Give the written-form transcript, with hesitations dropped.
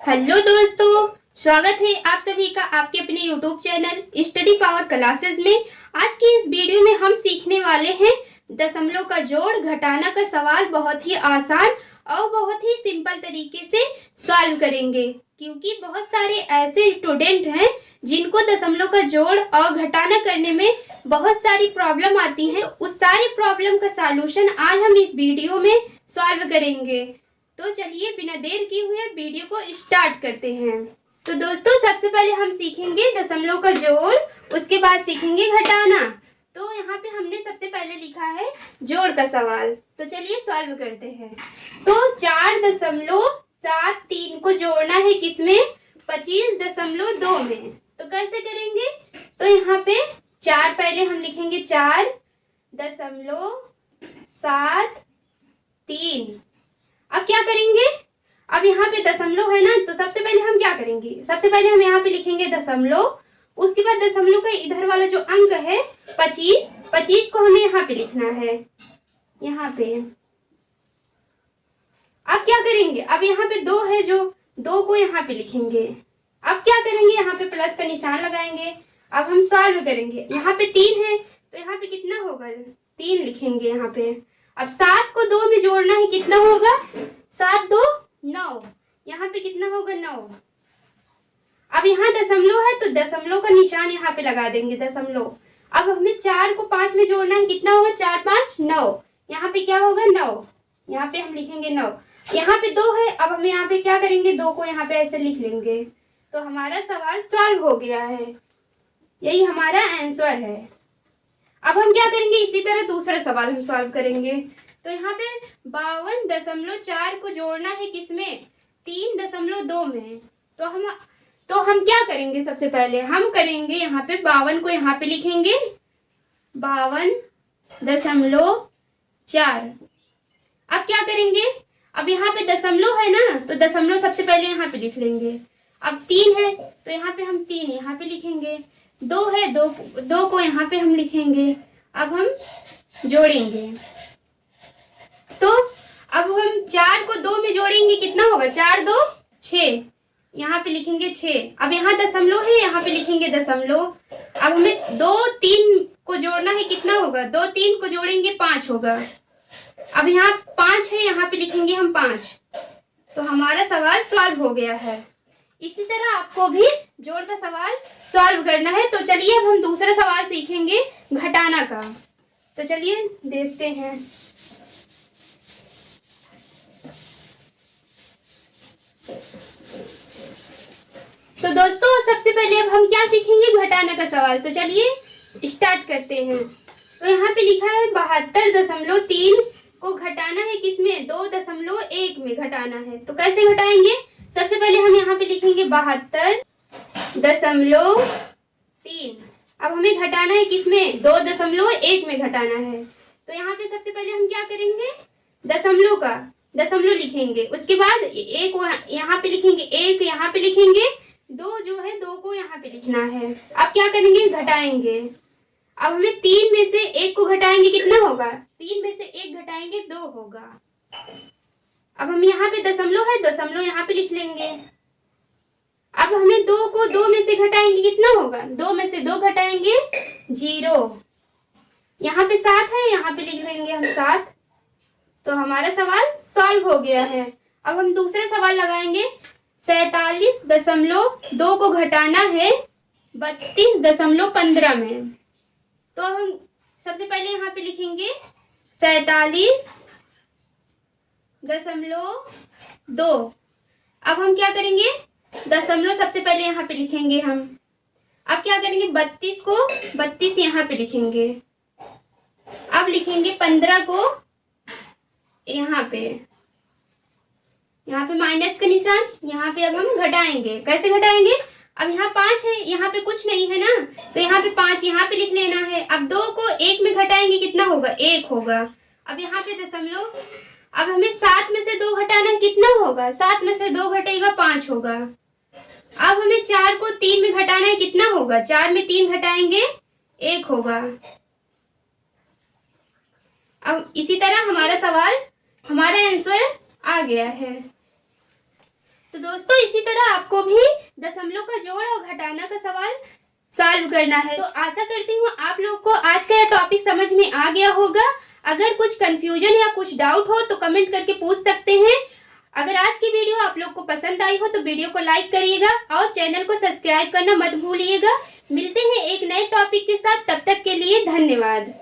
Hello दोस्तों, स्वागत है आप सभी का आपके अपने YouTube channel study power classes में। आज की इस वीडियो में हम सीखने वाले हैं दशमलव का जोड़ घटाना का सवाल बहुत ही आसान और बहुत ही सिंपल तरीके से सॉल्व करेंगे, क्योंकि बहुत सारे ऐसे स्टूडेंट हैं जिनको दशमलव का जोड़ और घटाना करने में बहुत सारी प्रॉब्लम आती हैं। उस सारी प्रॉब्लम का सॉल्यूशन आज हम इस वीडियो में सॉल्व करेंगे। तो चलिए बिना देर किए हुए वीडियो को स्टार्ट करते हैं। तो दोस्तों, सबसे पहले हम सीखेंगे दशमलव का जोड़, उसके बाद सीखेंगे घटाना। तो यहाँ पे हमने सबसे पहले लिखा है जोड़ का सवाल, तो चलिए सॉल्व करते हैं। तो 4.73 को जोड़ना है किसमें? 25.2 में। तो कैसे करेंगे? तो यहाँ पे 4 पहले हम लिखेंगे 4.73। अब क्या करेंगे? अब यहाँ पे दशमलव है ना, तो सबसे पहले हम क्या करेंगे? सबसे पहले हम यहाँ पे लिखेंगे दशमलव, उसके बाद दशमलव का इधर वाला जो अंक है 25 को हमें यहाँ पे लिखना है, यहाँ पे। अब क्या करेंगे? अब यहाँ पे 2 है, जो 2 को यहाँ पे लिखेंगे। अब क्या करेंगे? यहाँ पे प्लस का निशान लगाएंगे। अब हम सॉल्व करेंगे। यहाँ पे 3 है, तो यहाँ पे कितना होगा? 3 लिखेंगे यहाँ पे। अब 7 को 2 में जोड़ना है, कितना होगा? 7 2 9। यहाँ पे कितना होगा? 9। अब यहाँ दशमलव है, तो दशमलव का निशान यहाँ पे लगा देंगे, दशमलव। अब हमें 4 को 5 में जोड़ना है, कितना होगा? 4 5 9। यहाँ पे क्या होगा? 9। यहाँ पे हम लिखेंगे 9। यहाँ पे 2 है, अब हम यहाँ पे क्या करेंगे? 2 को यहाँ पे ऐसे लिख लेंगे। तो हमारा सवाल सॉल्व हो गया है, यही हमारा आंसर है। अब हम क्या करेंगे? इसी तरह दूसरा सवाल हम सॉल्व करेंगे। तो यहाँ पे 52.4 को जोड़ना है किसमें? 3.2 में। तो हम क्या करेंगे? सबसे पहले हम करेंगे यहाँ पे 52 को यहाँ पे लिखेंगे 52.4। अब क्या करेंगे? अब यहाँ पे दशमलव है ना, तो दशमलव सबसे पहले यहाँ पे लिख लेंगे। अब 3 है, तो यहाँ पे हम 3 यहाँ पे लिखेंगे। 2 है, 2 को यहाँ पे हम लिखेंगे। अब हम जोड़ेंगे। तो अब हम 4 को 2 में जोड़ेंगे, कितना होगा? 4 2 6। यहाँ पे लिखेंगे 6। अब यहाँ दशमलव है, यहाँ पे लिखेंगे दशमलव। अब हमें 2 3 को जोड़ना है, कितना होगा? 2 3 को जोड़ेंगे 5 होगा। अब यहाँ 5 है, यहाँ पे लिखेंगे हम 5। तो हमारा सवाल सॉल्व हो गया है। इसी तरह आपको भी जोड़ का सवाल सॉल्व करना है। तो चलिए अब हम दूसरा सवाल सीखेंगे घटाना का। तो चलिए देखते हैं। तो दोस्तों, सबसे पहले अब हम क्या सीखेंगे? घटाना का सवाल। तो चलिए स्टार्ट करते हैं। तो यहाँ पे लिखा है 72.3 को घटाना है किसमें? 2.1 में घटाना है। तो कैसे घटाएंगे? सबसे पहले हम यहाँ पे लिखेंगे 72.3। अब हमें घटाना है किसमें? 2.1 में घटाना है। तो यहाँ पे सबसे पहले हम क्या करेंगे? दशमलव लिखेंगे। उसके बाद 1 यहाँ पे लिखेंगे, 1 यहाँ पे लिखेंगे, 2 जो है 2 को यहाँ पे लिखना है। अब क्या करेंगे? घटाएंगे। अब हमें 3 में से 1 को घटाएंगे, कितना होगा? 3 में से 1 घटाएंगे 2 होगा। अब हम यहाँ पे दशमलव है, दशमलव यहाँ पे लिख लेंगे। अब हमें 2 को 2 में से घटाएंगे, कितना होगा? 2 में से 2 घटाएंगे 0। यहाँ पे 7 है, यहाँ पे लिख लेंगे हम 7। तो हमारा सवाल सॉल्व हो गया है। अब हम दूसरा सवाल लगाएंगे। 47.2 को घटाना है 32.15 में। तो हम सबसे पहले यहाँ पे लिखेंगे 47.2। अब हम क्या करेंगे? दशमलव सबसे पहले यहाँ पे लिखेंगे हम। अब क्या करेंगे? 32 को 32 यहाँ पे लिखेंगे। अब लिखेंगे 15 को यहाँ पे माइनस का निशान, यहाँ पे अब हम घटाएंगे। कैसे घटाएंगे? अब यहाँ 5 है, यहाँ पे कुछ नहीं है ना, तो यहाँ पे 5 यहाँ पे लिख लेना है। अब 2 को 1 में घटाएंगे, कितना होगा? 1 होगा। अब यहाँ पे दशमलव। अब हमें 7 में से 2 घटाना है, कितना होगा? 7 में से 2 घटेगा 5 होगा। अब हमें 4 को 3 में घटाना है, कितना होगा? 4 में 3 घटाएंगे 1 होगा। अब इसी तरह हमारा आंसर आ गया है। तो दोस्तों इसी तरह आपको भी दशमलव का जोड़ और घटाना का सवाल सॉल्व करना है। तो आशा करती हूँ आप लोग को आज का यह टॉपिक समझ में आ गया होगा। अगर कुछ कंफ्यूजन या कुछ डाउट हो तो कमेंट करके पूछ सकते हैं। अगर आज की वीडियो आप लोग को पसंद आई हो तो वीडियो को लाइक करिएगा और चैनल को सब्सक्राइब करना मत भूलिएगा। मिलते हैं एक नए टॉपिक के साथ, तब तक के लिए धन्यवाद।